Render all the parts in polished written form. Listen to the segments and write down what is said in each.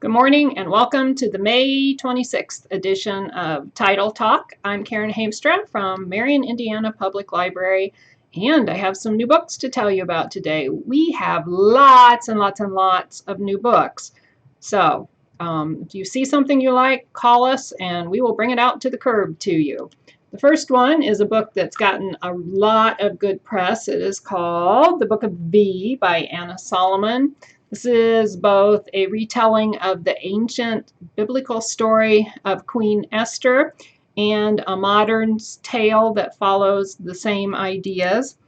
Good morning and welcome to the May 26th edition of Title Talk. I'm Karen Hamstra from Marion, Indiana Public Library, and I have some new books to tell you about today. We have lots and lots and lots of new books. So if you see something you like, call us and we will bring it out to the curb to you. The first one is a book that's gotten a lot of good press. It is called The Book of V by Anna Solomon. This is both a retelling of the ancient biblical story of Queen Esther and a modern tale that follows the same ideas.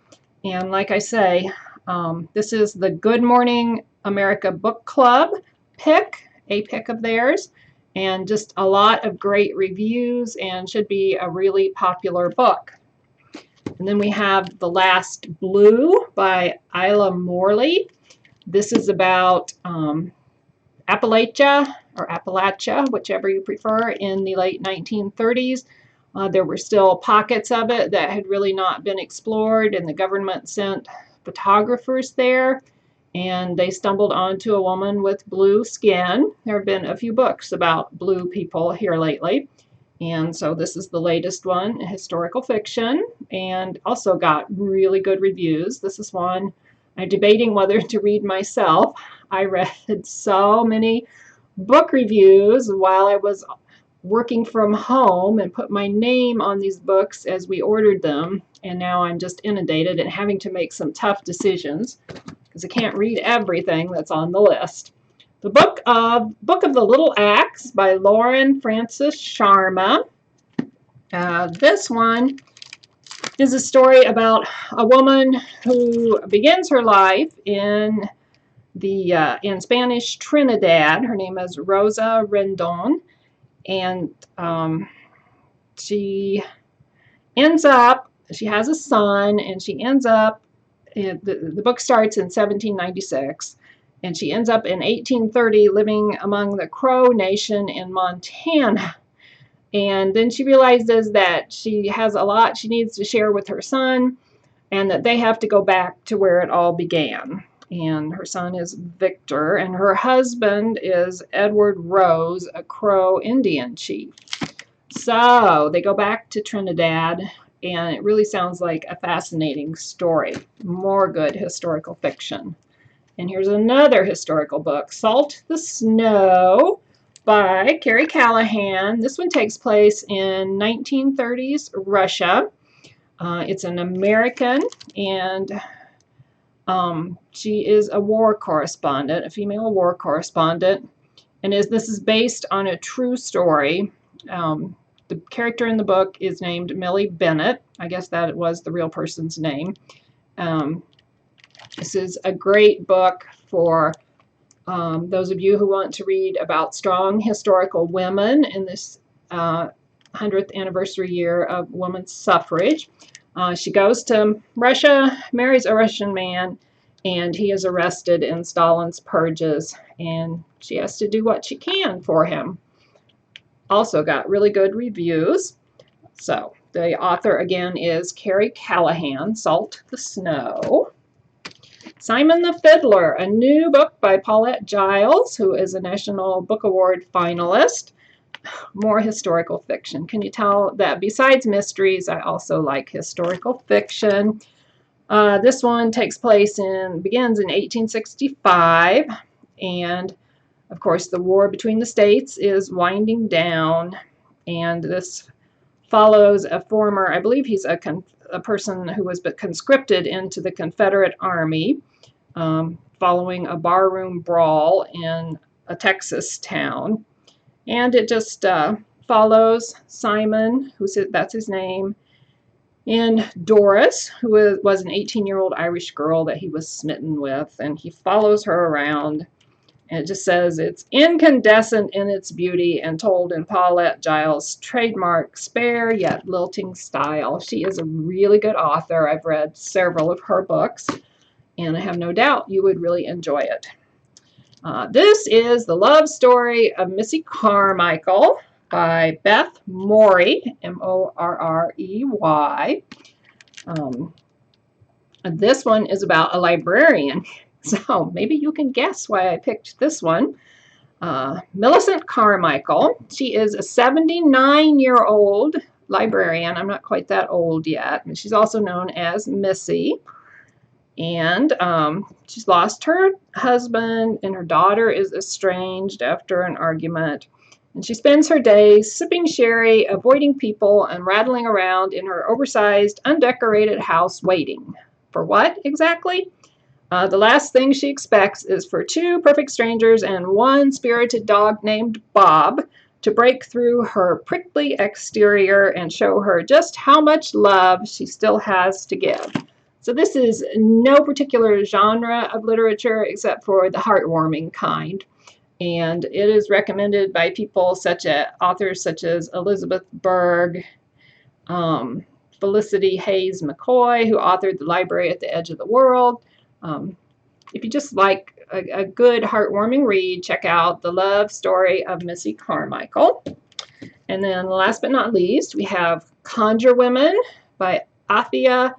And like I say, this is the Good Morning America Book Club a pick of theirs, and just a lot of great reviews and should be a really popular book. And then we have The Last Blue by Isla Morley. This is about Appalachia, whichever you prefer, in the late 1930s. There were still pockets of it that had really not been explored, and the government sent photographers there, and they stumbled onto a woman with blue skin. There have been a few books about blue people here lately, and so this is the latest one, historical fiction, and also got really good reviews. This is one I'm debating whether to read myself. I read so many book reviews while I was working from home and put my name on these books as we ordered them, and now I'm just inundated and having to make some tough decisions because I can't read everything that's on the list. The Book of the Little Axe by Lauren Francis Sharma. This one is a story about a woman who begins her life in Spanish Trinidad. Her name is Rosa Rendon, and she has a son, and she ends up, the book starts in 1796, and she ends up in 1830 living among the Crow Nation in Montana. And then she realizes that she has a lot she needs to share with her son, and that they have to go back to where it all began. And her son is Victor, and her husband is Edward Rose, a Crow Indian chief. So they go back to Trinidad, and it really sounds like a fascinating story. More good historical fiction. And here's another historical book, Salt the Snow by Carrie Callahan. This one takes place in 1930s Russia. It's an American, and she is a war correspondent, a female war correspondent, and this is based on a true story. The character in the book is named Millie Bennett. I guess that was the real person's name. This is a great book for those of you who want to read about strong historical women in this 100th anniversary year of women's suffrage. She goes to Russia, marries a Russian man, and he is arrested in Stalin's purges, and she has to do what she can for him. Also got really good reviews. So the author again is Carrie Callahan, Salt the Snow. Simon the Fiddler, a new book by Paulette Giles, who is a National Book Award finalist. More historical fiction. Can you tell that besides mysteries, I also like historical fiction? This one begins in 1865, and of course the war between the states is winding down, and this follows a former, I believe he's a person who was conscripted into the Confederate Army following a barroom brawl in a Texas town. And it just follows Simon, that's his name, and Doris, who was an 18-year-old Irish girl that he was smitten with, and he follows her around. And it just says it's incandescent in its beauty and told in Paulette Giles' trademark spare yet lilting style. She is a really good author. I've read several of her books, and I have no doubt you would really enjoy it. This is The Love Story of Missy Carmichael by Beth Morrey, Morrey. This one is about a librarian, so maybe you can guess why I picked this one. Millicent Carmichael. She is a 79-year-old librarian. I'm not quite that old yet. And she's also known as Missy. And she's lost her husband, and her daughter is estranged after an argument. And she spends her days sipping sherry, avoiding people, and rattling around in her oversized, undecorated house waiting. For what exactly? The last thing she expects is for two perfect strangers and one spirited dog named Bob to break through her prickly exterior and show her just how much love she still has to give. So this is no particular genre of literature except for the heartwarming kind. And it is recommended by people authors such as Elizabeth Berg, Felicity Hayes McCoy, who authored The Library at the Edge of the World. If you just like a good heartwarming read, check out The Love Story of Missy Carmichael. And then last but not least, we have Conjure Women by Afia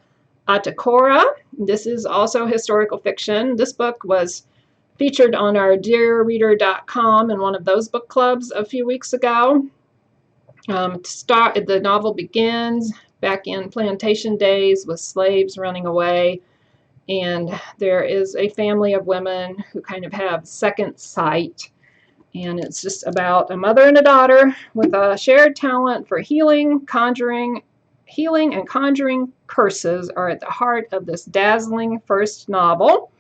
Atakora. This is also historical fiction. This book was featured on our dearreader.com in one of those book clubs a few weeks ago. The novel begins back in plantation days with slaves running away, and there is a family of women who kind of have second sight, and it's just about a mother and a daughter with a shared talent for healing and conjuring curses are at the heart of this dazzling first novel.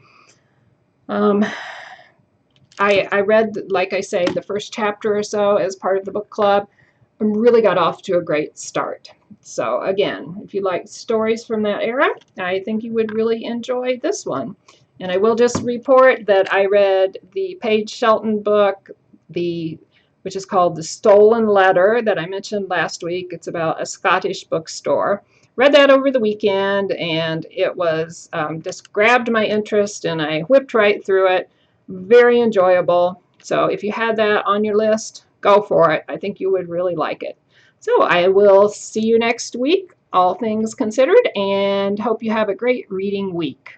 I read, like I say, the first chapter or so as part of the book club and really got off to a great start. So again, if you like stories from that era, I think you would really enjoy this one. And I will just report that I read the Paige Shelton book, which is called The Stolen Letter, that I mentioned last week. It's about a Scottish bookstore. Read that over the weekend, and it was just grabbed my interest, and I whipped right through it. Very enjoyable. So if you had that on your list, go for it. I think you would really like it. So I will see you next week, all things considered, and hope you have a great reading week.